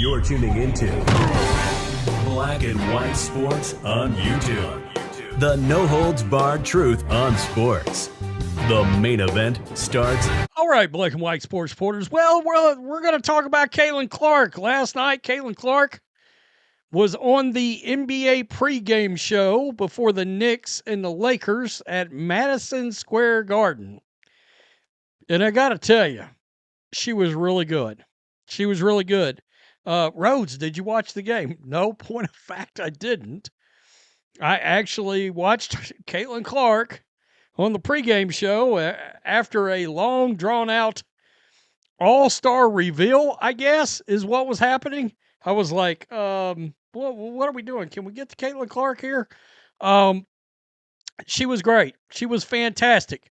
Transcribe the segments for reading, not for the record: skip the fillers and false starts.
You're tuning into Black and White Sports on YouTube. The no-holds-barred truth on sports. The main event starts. All right, Black and White Sports supporters. Well, we're going to talk about Caitlin Clark. Last night, Caitlin Clark was on the NBA pregame show before the Knicks and the Lakers at Madison Square Garden. And I got to tell you, she was really good. She was really good. Rhodes, did you watch the game? No, point of fact, I didn't. I actually watched Caitlin Clark on the pregame show after a long, drawn-out all-star reveal, I guess, is what was happening. I was like, what are we doing? Can we get to Caitlin Clark here? She was great. She was fantastic.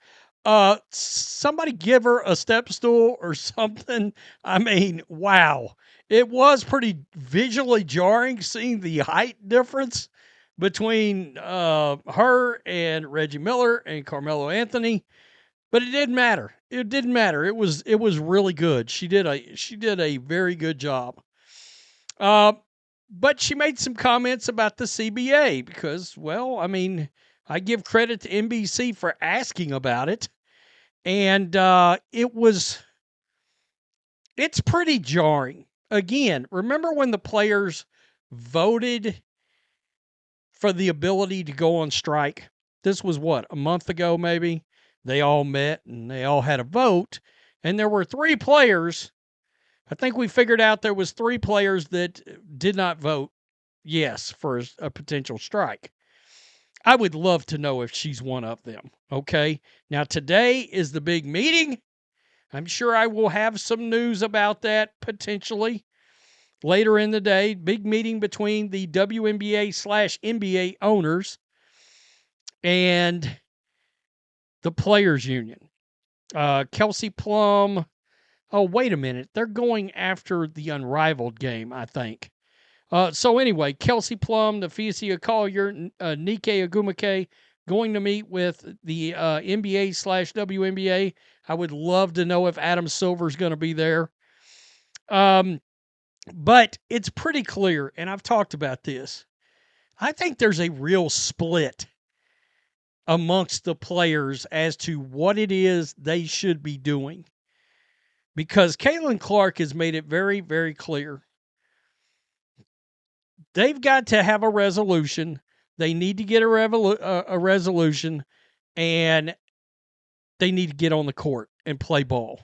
Somebody give her a step stool or something. I mean, wow. It was pretty visually jarring seeing the height difference between her and Reggie Miller and Carmelo Anthony, but it didn't matter. It didn't matter. It was really good. She did a very good job. But she made some comments about the CBA because, well, I mean, I give credit to NBC for asking about it, and it's pretty jarring. Again, remember when the players voted for the ability to go on strike? This was what, a month ago maybe? They all met and they all had a vote, and there were 3 players. I think we figured out there was 3 players that did not vote yes for a potential strike. I would love to know if she's one of them, okay? Now, today is the big meeting. I'm sure I will have some news about that potentially later in the day. Big meeting between the WNBA/NBA owners and the Players Union. Kelsey Plum. Oh, wait a minute. They're going after the Unrivaled game, I think. So anyway, Kelsey Plum, Nafisia Collier, Nike Agumake going to meet with the NBA/WNBA. I would love to know if Adam Silver's going to be there. But it's pretty clear, and I've talked about this. I think there's a real split amongst the players as to what it is they should be doing. Because Caitlin Clark has made it very, very clear. They've got to have a resolution. They need to get a resolution, and they need to get on the court and play ball.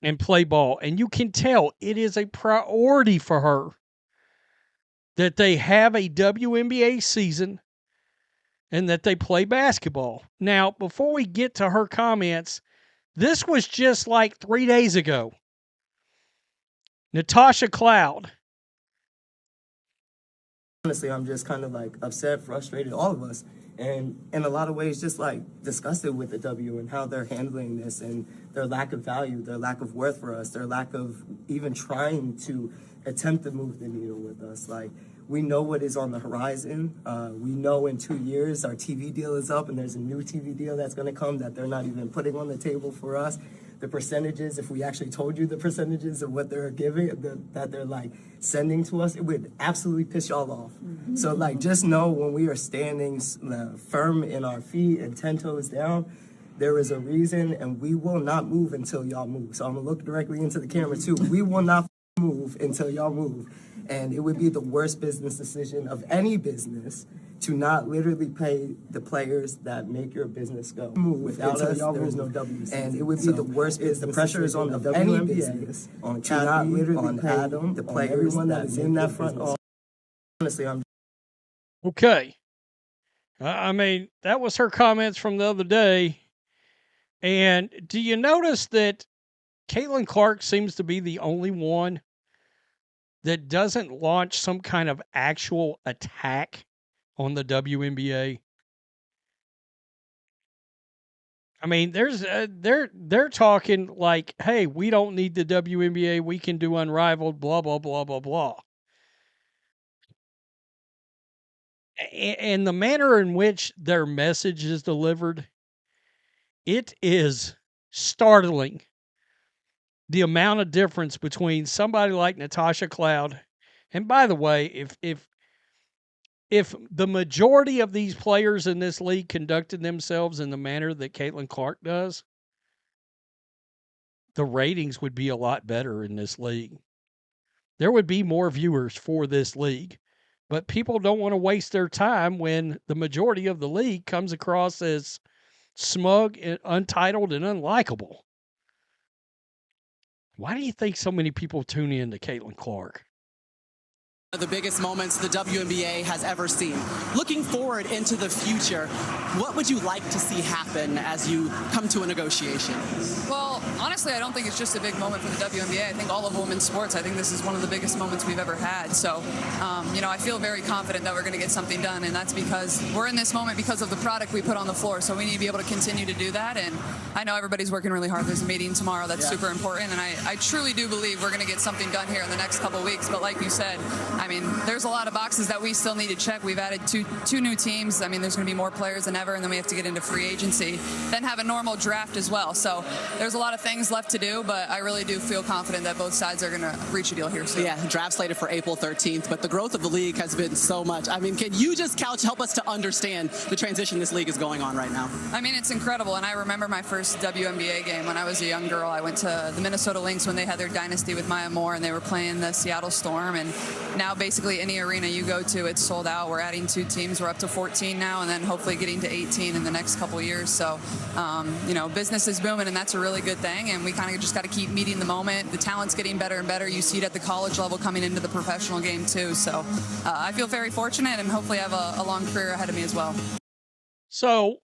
And you can tell it is a priority for her that they have a WNBA season and that they play basketball. Now, before we get to her comments, this was just like 3 days ago. Natasha Cloud. Honestly, I'm just kind of like upset, frustrated, all of us, and in a lot of ways just like disgusted with the W and how they're handling this and their lack of value, their lack of worth for us, their lack of even trying to attempt to move the needle with us. Like, we know what is on the horizon. We know in 2 years our TV deal is up and there's a new TV deal that's going to come that they're not even putting on the table for us. The percentages, if we actually told you the percentages of what they're giving, that they're like sending to us, it would absolutely piss y'all off. Mm-hmm. So like, just know when we are standing firm in our feet and 10 toes down, there is a reason, and we will not move until y'all move. So I'm gonna look directly into the camera too. We will not move until y'all move. And it would be the worst business decision of any business to not literally pay the players that make your business go. Move without us, there is no W. And it would be the worst business. The pressure is on the WNBA, on Kathy, on Adam, the players, everyone that is in that front office. Honestly, I'm okay. I mean, that was her comments from the other day. And do you notice that Caitlin Clark seems to be the only one that doesn't launch some kind of actual attack on the WNBA? I mean, they're talking like, hey, we don't need the WNBA. We can do Unrivaled, blah, blah, blah, blah, blah. And the manner in which their message is delivered, it is startling the amount of difference between somebody like Natasha Cloud. And by the way, if the majority of these players in this league conducted themselves in the manner that Caitlin Clark does, the ratings would be a lot better in this league. There would be more viewers for this league. But people don't want to waste their time when the majority of the league comes across as smug, and untitled, and unlikable. Why do you think so many people tune in to Caitlin Clark? The biggest moments the WNBA has ever seen. Looking forward into the future, what would you like to see happen as you come to a negotiation? Well, honestly, I don't think it's just a big moment for the WNBA. I think all of women's sports, I think this is one of the biggest moments we've ever had. So, I feel very confident that we're going to get something done, and that's because we're in this moment because of the product we put on the floor. So we need to be able to continue to do that, and I know everybody's working really hard. There's a meeting tomorrow that's super important, and I truly do believe we're going to get something done here in the next couple of weeks. But like you said, I mean, there's a lot of boxes that we still need to check. We've added two new teams. I mean, there's going to be more players than ever, and then we have to get into free agency, then have a normal draft as well. So there's a lot of things left to do, but I really do feel confident that both sides are going to reach a deal here soon. Yeah, draft slated for April 13th, but the growth of the league has been so much. I mean, can you just help us to understand the transition this league is going on right now? I mean, it's incredible, and I remember my first WNBA game when I was a young girl. I went to the Minnesota Lynx when they had their dynasty with Maya Moore, and they were playing the Seattle Storm, and now basically any arena you go to, it's sold out. We're adding 2 teams. We're up to 14 now, and then hopefully getting to 18 in the next couple of years. So, business is booming, and that's a really good thing, and we kind of just got to keep meeting the moment. The talent's getting better and better. You see it at the college level coming into the professional game, too. So I feel very fortunate, and hopefully I have a long career ahead of me as well. So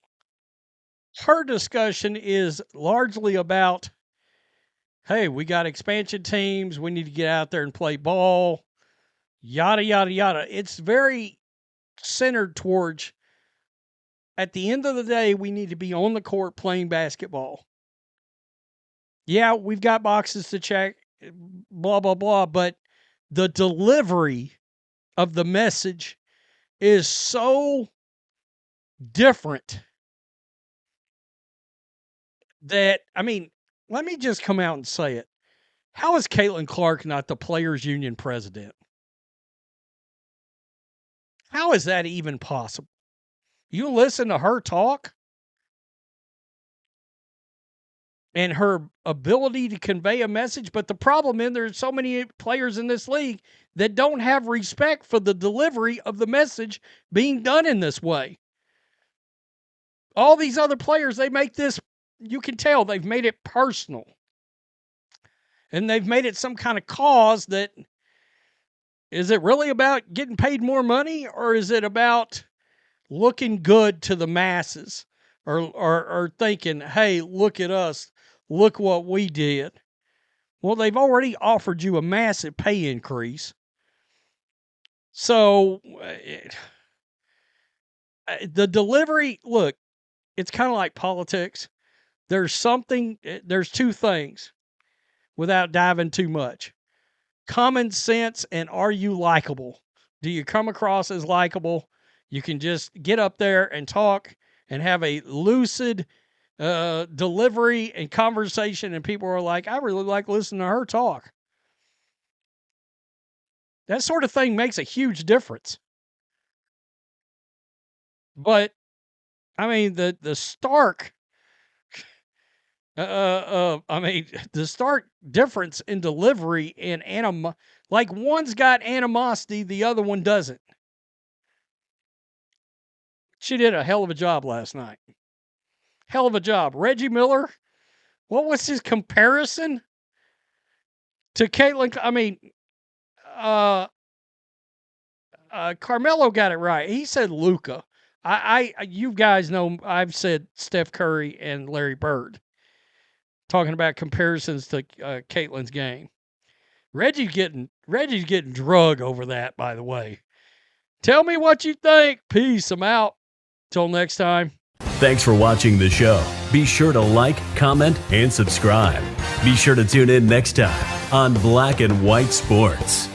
her discussion is largely about, hey, we got expansion teams. We need to get out there and play ball, yada, yada, yada. It's very centered towards, at the end of the day, we need to be on the court playing basketball. Yeah, we've got boxes to check, blah, blah, blah, but the delivery of the message is so different that, I mean, let me just come out and say it. How is Caitlin Clark not the Players Union president? How is that even possible? You listen to her talk and her ability to convey a message, but the problem is there's so many players in this league that don't have respect for the delivery of the message being done in this way. All these other players, they make this, you can tell they've made it personal. And they've made it some kind of cause that, is it really about getting paid more money, or is it about looking good to the masses, or thinking, hey, look at us, look what we did? Well, they've already offered you a massive pay increase. So the delivery, look, it's kind of like politics. There's 2 things without diving too much. Common sense and are you likable? Do you come across as likable? You can just get up there and talk and have a lucid delivery and conversation, and people are like, I really like listening to her talk. That sort of thing makes a huge difference. But, I mean, the stark the stark difference in delivery and like one's got animosity, the other one doesn't. She did a hell of a job last night. Hell of a job. Reggie Miller, what was his comparison to Caitlin? I mean, Carmelo got it right. He said Luka. You guys know I've said Steph Curry and Larry Bird, talking about comparisons to Caitlin's game. Reggie's getting drug over that, by the way. Tell me what you think. Peace. I'm out. Till next time. Thanks for watching the show. Be sure to like, comment, and subscribe. Be sure to tune in next time on Black and White Sports.